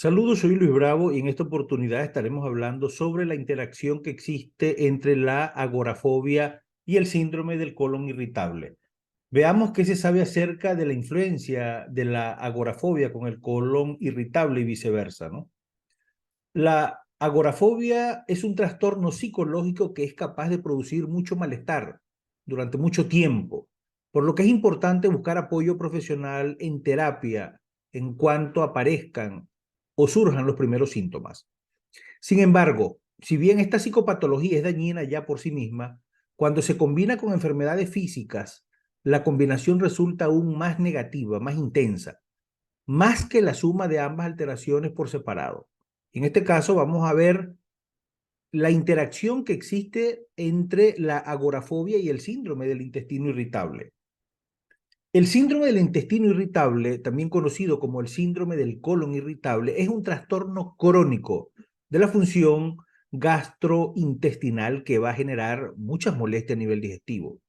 Saludos, soy Luis Bravo y en esta oportunidad estaremos hablando sobre la interacción que existe entre la agorafobia y el síndrome del colon irritable. Veamos qué se sabe acerca de la influencia de la agorafobia con el colon irritable y viceversa, ¿no? La agorafobia es un trastorno psicológico que es capaz de producir mucho malestar durante mucho tiempo, por lo que es importante buscar apoyo profesional en terapia en cuanto aparezcan o surjan los primeros síntomas. Sin embargo, si bien esta psicopatología es dañina ya por sí misma, cuando se combina con enfermedades físicas, la combinación resulta aún más negativa, más intensa, más que la suma de ambas alteraciones por separado. En este caso vamos a ver la interacción que existe entre la agorafobia y el síndrome del intestino irritable. El síndrome del intestino irritable, también conocido como el síndrome del colon irritable, es un trastorno crónico de la función gastrointestinal que va a generar muchas molestias a nivel digestivo.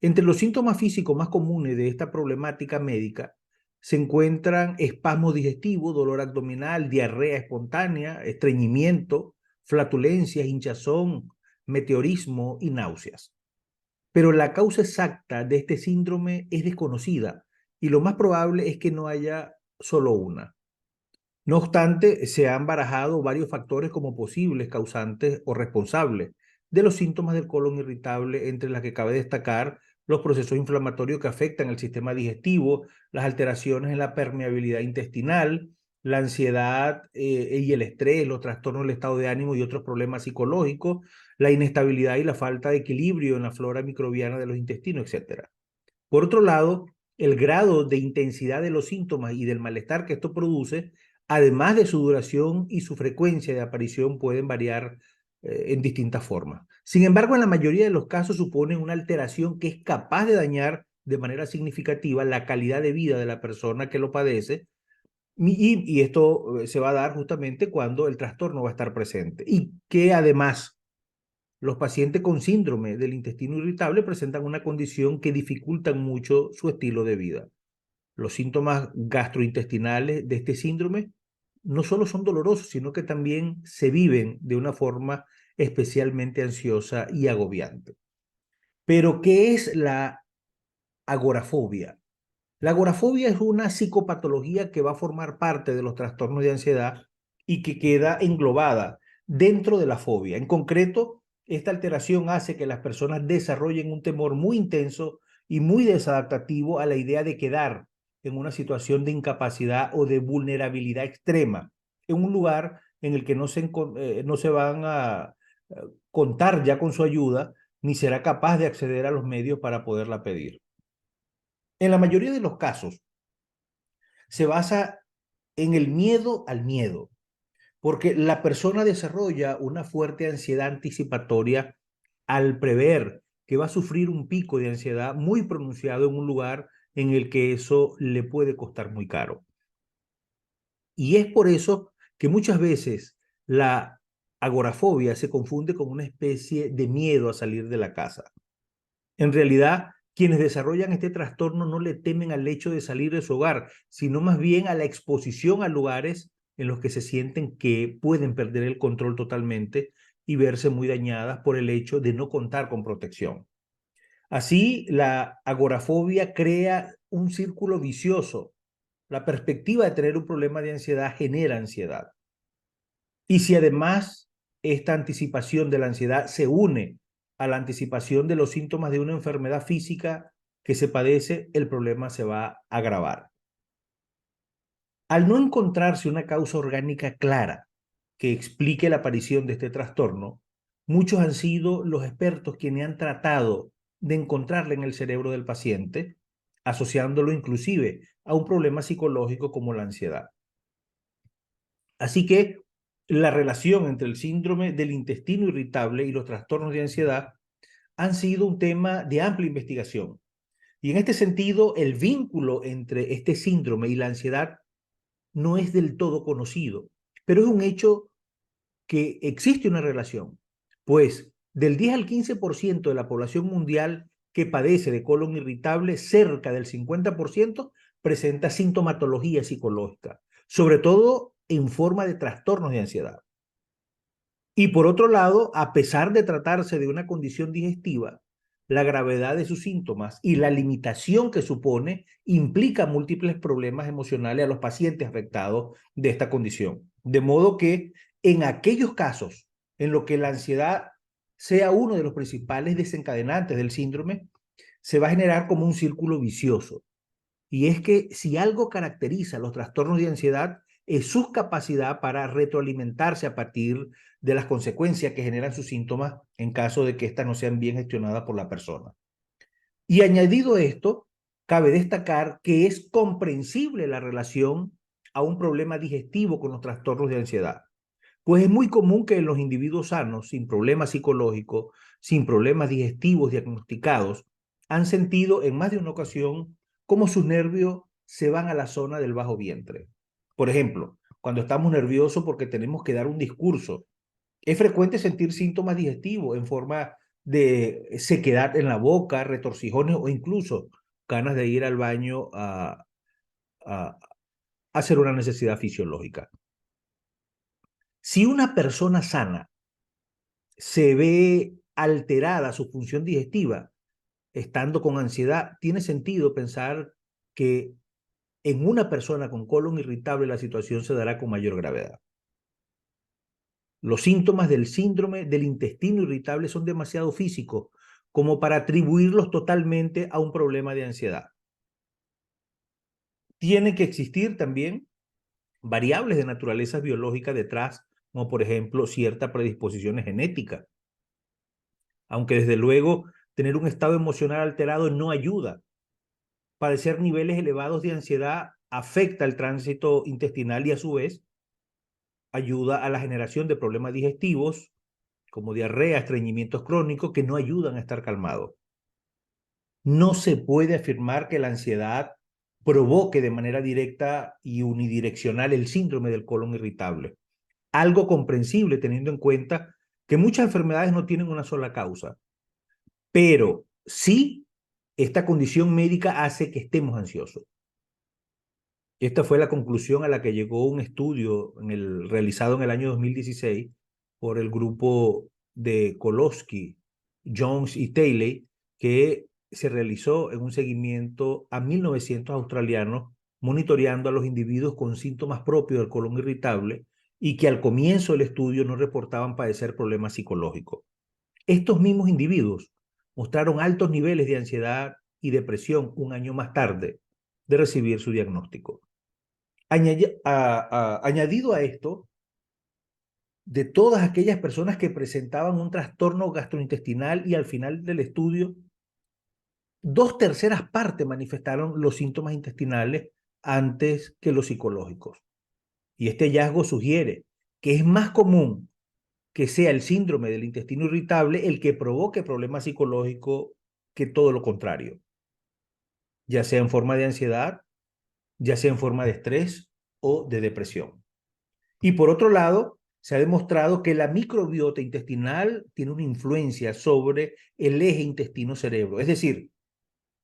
Entre los síntomas físicos más comunes de esta problemática médica se encuentran espasmo digestivo, dolor abdominal, diarrea espontánea, estreñimiento, flatulencias, hinchazón, meteorismo y náuseas. Pero la causa exacta de este síndrome es desconocida y lo más probable es que no haya solo una. No obstante, se han barajado varios factores como posibles causantes o responsables de los síntomas del colon irritable, entre las que cabe destacar los procesos inflamatorios que afectan el sistema digestivo, las alteraciones en la permeabilidad intestinal, la ansiedad y el estrés, los trastornos del estado de ánimo y otros problemas psicológicos, la inestabilidad y la falta de equilibrio en la flora microbiana de los intestinos, etcétera. Por otro lado, el grado de intensidad de los síntomas y del malestar que esto produce, además de su duración y su frecuencia de aparición, pueden variar en distintas formas. Sin embargo, en la mayoría de los casos suponen una alteración que es capaz de dañar de manera significativa la calidad de vida de la persona que lo padece, y esto se va a dar justamente cuando el trastorno va a estar presente y que además los pacientes con síndrome del intestino irritable presentan una condición que dificulta mucho su estilo de vida. Los síntomas gastrointestinales de este síndrome no solo son dolorosos, sino que también se viven de una forma especialmente ansiosa y agobiante. Pero, ¿qué es la agorafobia? La agorafobia es una psicopatología que va a formar parte de los trastornos de ansiedad y que queda englobada dentro de la fobia. En concreto, esta alteración hace que las personas desarrollen un temor muy intenso y muy desadaptativo a la idea de quedar en una situación de incapacidad o de vulnerabilidad extrema, en un lugar en el que no se van a contar ya con su ayuda, ni será capaz de acceder a los medios para poderla pedir. En la mayoría de los casos, se basa en el miedo al miedo, porque la persona desarrolla una fuerte ansiedad anticipatoria al prever que va a sufrir un pico de ansiedad muy pronunciado en un lugar en el que eso le puede costar muy caro. Y es por eso que muchas veces la agorafobia se confunde con una especie de miedo a salir de la casa. En realidad, quienes desarrollan este trastorno no le temen al hecho de salir de su hogar, sino más bien a la exposición a lugares en los que se sienten que pueden perder el control totalmente y verse muy dañadas por el hecho de no contar con protección. Así, la agorafobia crea un círculo vicioso. La perspectiva de tener un problema de ansiedad genera ansiedad. Y si además esta anticipación de la ansiedad se une a la anticipación de los síntomas de una enfermedad física que se padece, el problema se va a agravar. Al no encontrarse una causa orgánica clara que explique la aparición de este trastorno, muchos han sido los expertos quienes han tratado de encontrarla en el cerebro del paciente, asociándolo inclusive a un problema psicológico como la ansiedad. Así que la relación entre el síndrome del intestino irritable y los trastornos de ansiedad han sido un tema de amplia investigación. Y en este sentido, el vínculo entre este síndrome y la ansiedad no es del todo conocido, pero es un hecho que existe una relación, pues del 10 al 15% de la población mundial que padece de colon irritable, cerca del 50% presenta sintomatología psicológica, sobre todo en forma de trastornos de ansiedad. Y por otro lado, a pesar de tratarse de una condición digestiva, la gravedad de sus síntomas y la limitación que supone implica múltiples problemas emocionales a los pacientes afectados de esta condición. De modo que en aquellos casos en los que la ansiedad sea uno de los principales desencadenantes del síndrome, se va a generar como un círculo vicioso. Y es que si algo caracteriza los trastornos de ansiedad es su capacidad para retroalimentarse a partir de las consecuencias que generan sus síntomas en caso de que éstas no sean bien gestionadas por la persona. Y añadido esto, cabe destacar que es comprensible la relación a un problema digestivo con los trastornos de ansiedad. Pues es muy común que en los individuos sanos, sin problemas psicológicos, sin problemas digestivos diagnosticados, han sentido en más de una ocasión cómo sus nervios se van a la zona del bajo vientre. Por ejemplo, cuando estamos nerviosos porque tenemos que dar un discurso, es frecuente sentir síntomas digestivos en forma de sequedad en la boca, retorcijones o incluso ganas de ir al baño a hacer una necesidad fisiológica. Si una persona sana se ve alterada su función digestiva, estando con ansiedad, tiene sentido pensar que en una persona con colon irritable la situación se dará con mayor gravedad. Los síntomas del síndrome del intestino irritable son demasiado físicos como para atribuirlos totalmente a un problema de ansiedad. Tiene que existir también variables de naturaleza biológica detrás, como por ejemplo cierta predisposición genética. Aunque desde luego tener un estado emocional alterado no ayuda. Padecer niveles elevados de ansiedad afecta el tránsito intestinal y a su vez ayuda a la generación de problemas digestivos como diarrea, estreñimientos crónicos que no ayudan a estar calmado. No se puede afirmar que la ansiedad provoque de manera directa y unidireccional el síndrome del colon irritable. Algo comprensible teniendo en cuenta que muchas enfermedades no tienen una sola causa, pero sí esta condición médica hace que estemos ansiosos. Esta fue la conclusión a la que llegó un estudio realizado en el año 2016 por el grupo de Kolosky, Jones y Taylor, que se realizó en un seguimiento a 1.900 australianos monitoreando a los individuos con síntomas propios del colon irritable y que al comienzo del estudio no reportaban padecer problemas psicológicos. Estos mismos individuos mostraron altos niveles de ansiedad y depresión un año más tarde de recibir su diagnóstico. Añadido a esto, de todas aquellas personas que presentaban un trastorno gastrointestinal y al final del estudio, 2/3 manifestaron los síntomas intestinales antes que los psicológicos. Y este hallazgo sugiere que es más común que sea el síndrome del intestino irritable el que provoque problemas psicológicos que todo lo contrario, ya sea en forma de ansiedad, ya sea en forma de estrés o de depresión. Y por otro lado, se ha demostrado que la microbiota intestinal tiene una influencia sobre el eje intestino-cerebro, es decir,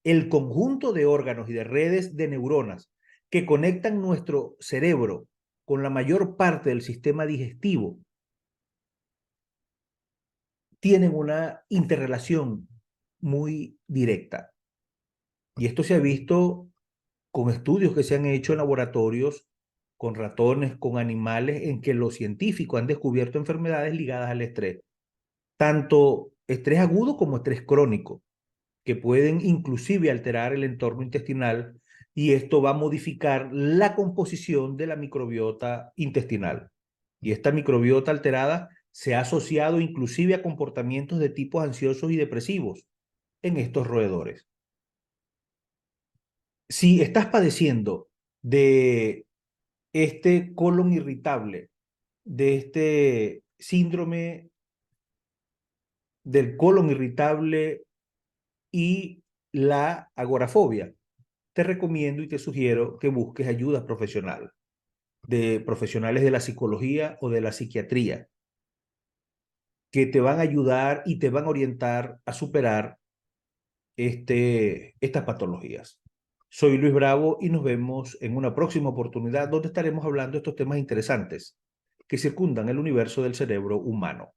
el conjunto de órganos y de redes de neuronas que conectan nuestro cerebro con la mayor parte del sistema digestivo tienen una interrelación muy directa. Y esto se ha visto con estudios que se han hecho en laboratorios con ratones, con animales, en que los científicos han descubierto enfermedades ligadas al estrés, tanto estrés agudo como estrés crónico, que pueden inclusive alterar el entorno intestinal y esto va a modificar la composición de la microbiota intestinal. Y esta microbiota alterada se ha asociado inclusive a comportamientos de tipos ansiosos y depresivos en estos roedores. Si estás padeciendo de este colon irritable, de este síndrome del colon irritable y la agorafobia, te recomiendo y te sugiero que busques ayuda profesional, de profesionales de la psicología o de la psiquiatría, que te van a ayudar y te van a orientar a superar estas patologías. Soy Luis Bravo y nos vemos en una próxima oportunidad donde estaremos hablando de estos temas interesantes que circundan el universo del cerebro humano.